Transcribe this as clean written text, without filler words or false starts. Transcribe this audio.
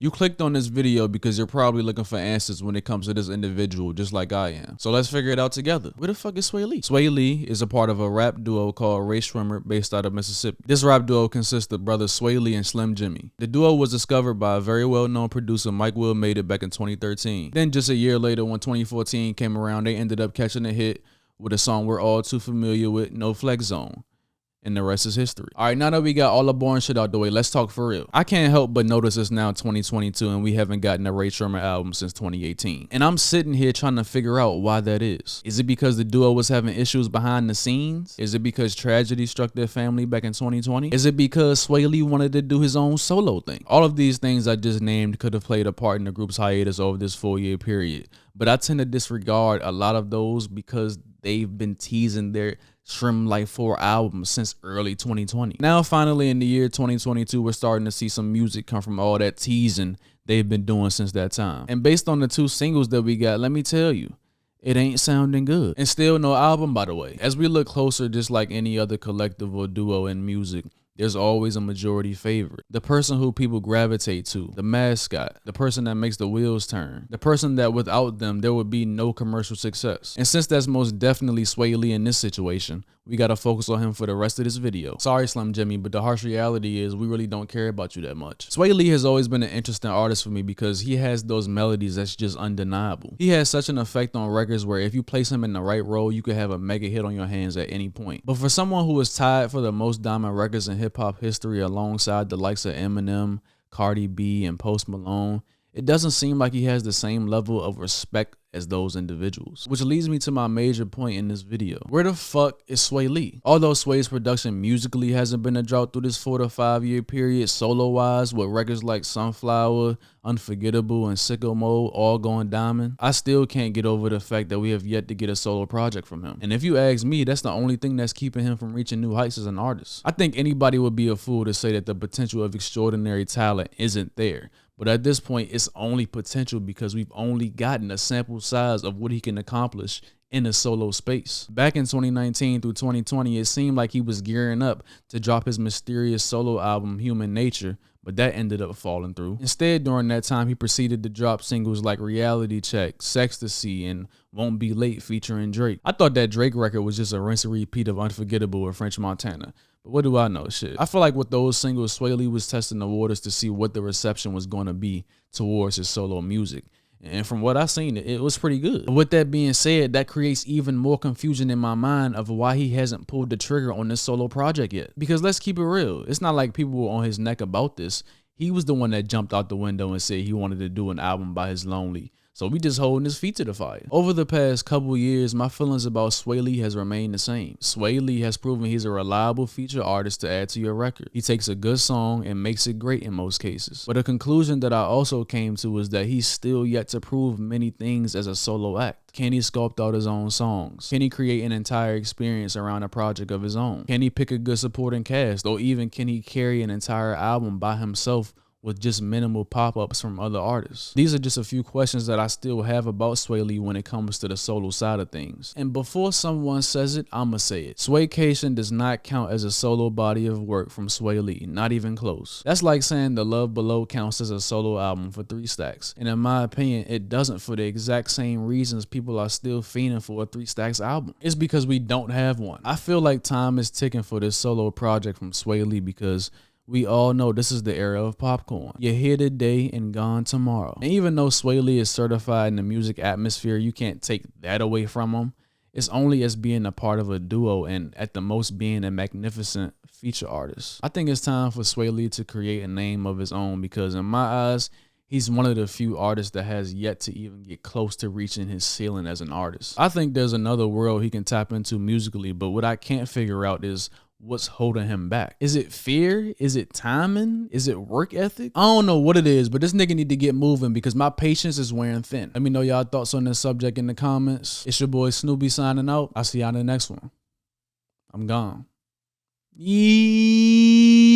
You clicked on this video because you're probably looking for answers when it comes to this individual, just like I am. So let's figure it out together. Where the fuck is Swae Lee? Swae Lee is a part of a rap duo called Ray Shrimmer based out of Mississippi. This rap duo consists of brothers Swae Lee and Slim Jimmy. The duo was discovered by a very well-known producer, Mike Will Made It, back in 2013. Then just a year later, when 2014 came around, they ended up catching a hit with a song we're all too familiar with, No Flex Zone. And the rest is history. All right, now that we got all the boring shit out the way, let's talk for real. I can't help but notice it's now 2022 and we haven't gotten a Ray Shrimmer album since 2018. And I'm sitting here trying to figure out why that is. Is it because the duo was having issues behind the scenes? Is it because tragedy struck their family back in 2020? Is it because Swae Lee wanted to do his own solo thing? All of these things I just named could have played a part in the group's hiatus over this 4-year period. But I tend to disregard a lot of those because they've been teasing their Shrimp Life 4 album since early 2020. Now finally in the year 2022, we're starting to see some music come from all that teasing they've been doing since that time. And based on the 2 singles that we got, let me tell you, it ain't sounding good. And still no album, by the way. As we look closer, just like any other collective or duo in music, there's always a majority favorite. The person who people gravitate to, the mascot, the person that makes the wheels turn, the person that without them, there would be no commercial success. And since that's most definitely Swae Lee in this situation, we gotta focus on him for the rest of this video. Sorry, Slim Jimmy, but the harsh reality is we really don't care about you that much. Swae Lee has always been an interesting artist for me because he has those melodies that's just undeniable. He has such an effect on records where if you place him in the right role, you could have a mega hit on your hands at any point. But for someone who is tied for the most diamond records in hip-hop history alongside the likes of Eminem, Cardi B, and Post Malone, it doesn't seem like he has the same level of respect as those individuals. Which leads me to my major point in this video. Where the fuck is Swae Lee? Although Swae's production musically hasn't been a drought through this 4 to 5 year period solo-wise, with records like Sunflower, Unforgettable, and Sicko Mode all going diamond, I still can't get over the fact that we have yet to get a solo project from him. And if you ask me, that's the only thing that's keeping him from reaching new heights as an artist. I think anybody would be a fool to say that the potential of extraordinary talent isn't there. But at this point, it's only potential because we've only gotten a sample size of what he can accomplish in a solo space. Back in 2019 through 2020, it seemed like he was gearing up to drop his mysterious solo album, Human Nature, but that ended up falling through. Instead, during that time, he proceeded to drop singles like Reality Check, Sextasy, and Won't Be Late featuring Drake. I thought that Drake record was just a rinse and repeat of Unforgettable or French Montana. But what do I know? Shit. I feel like with those singles, Swae Lee was testing the waters to see what the reception was going to be towards his solo music. And from what I've seen, it was pretty good. But with that being said, that creates even more confusion in my mind of why he hasn't pulled the trigger on this solo project yet. Because let's keep it real. It's not like people were on his neck about this. He was the one that jumped out the window and said he wanted to do an album by his lonely. So we just holding his feet to the fire. Over the past couple years, my feelings about Swae Lee has remained the same. Swae Lee has proven he's a reliable feature artist to add to your record. He takes a good song and makes it great in most cases. But a conclusion that I also came to is that he's still yet to prove many things as a solo act. Can he sculpt out his own songs? Can he create an entire experience around a project of his own? Can he pick a good supporting cast? Or even can he carry an entire album by himself with just minimal pop-ups from other artists? These are just a few questions that I still have about Swae Lee when it comes to the solo side of things. And before someone says it, I'ma say it. Swaycation does not count as a solo body of work from Swae Lee, not even close. That's like saying The Love Below counts as a solo album for 3 Stacks. And in my opinion, it doesn't for the exact same reasons people are still fiending for a 3 Stacks album. It's because we don't have one. I feel like time is ticking for this solo project from Swae Lee because we all know this is the era of popcorn. You're here today and gone tomorrow. And even though Swae Lee is certified in the music atmosphere, you can't take that away from him. It's only as being a part of a duo and at the most being a magnificent feature artist. I think it's time for Swae Lee to create a name of his own because in my eyes, he's one of the few artists that has yet to even get close to reaching his ceiling as an artist. I think there's another world he can tap into musically, but what I can't figure out is what's holding him back. Is it fear? Is it timing? Is it work ethic? I don't know what it is, but this nigga need to get moving because my patience is wearing thin. Let me know y'all thoughts on this subject in the comments. It's your boy Snoopy signing out. I'll see y'all in the next one. I'm gone. Yee.